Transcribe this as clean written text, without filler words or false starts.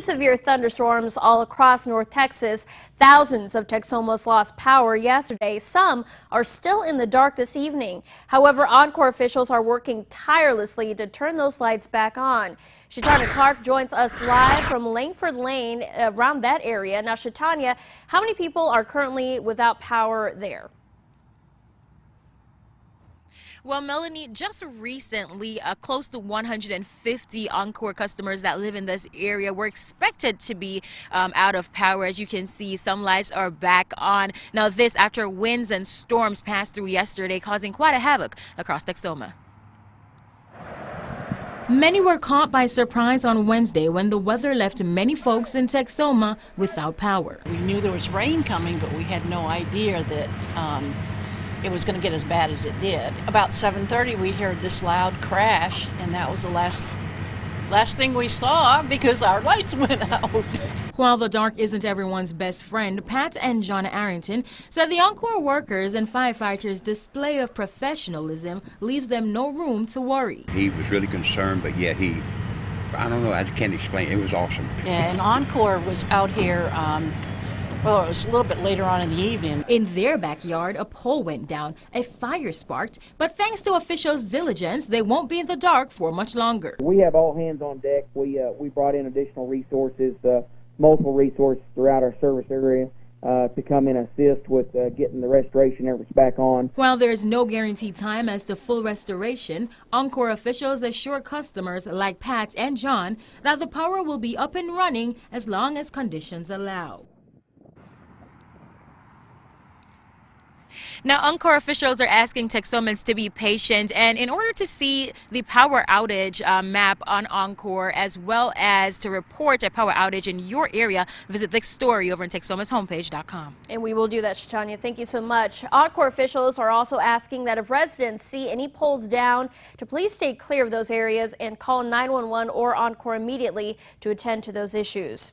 severe thunderstorms all across North Texas. Thousands of Texomans lost power yesterday. Some are still in the dark this evening. However, Encore officials are working tirelessly to turn those lights back on. Shatanya Clark joins us live from Langford Lane around that area. Now, Shatanya, how many people are currently without power there? Well, Melanie, just recently, close to 150 Encore customers that live in this area were expected to be out of power. As you can see, some lights are back on. Now, this after winds and storms passed through yesterday, causing quite a havoc across Texoma. Many were caught by surprise on Wednesday when the weather left many folks in Texoma without power. We knew there was rain coming, but we had no idea that it was going to get as bad as it did. About 7:30 we heard this loud crash, and that was the last thing we saw because our lights went out. While the dark isn't everyone's best friend, Pat and John Arrington said the Encore workers and firefighters' display of professionalism leaves them no room to worry. He was really concerned, but yet I don't know, I can't explain. It was awesome. Yeah, and Encore was out here, well, it was a little bit later on in the evening. In their backyard, a pole went down, a fire sparked, but thanks to officials' diligence, they won't be in the dark for much longer. We have all hands on deck. We brought in additional resources, multiple resources throughout our service area to come in and assist with getting the restoration efforts back on. While there's no guaranteed time as to full restoration, Encore officials assure customers like Pat and John that the power will be up and running as long as conditions allow. Now, Encore officials are asking Texomans to be patient, and in order to see the power outage map on Encore, as well as to report a power outage in your area, visit the story over on Texomashomepage.com. And we will do that, Shatanya. Thank you so much. Encore officials are also asking that if residents see any poles down, to please stay clear of those areas and call 911 or Encore immediately to attend to those issues.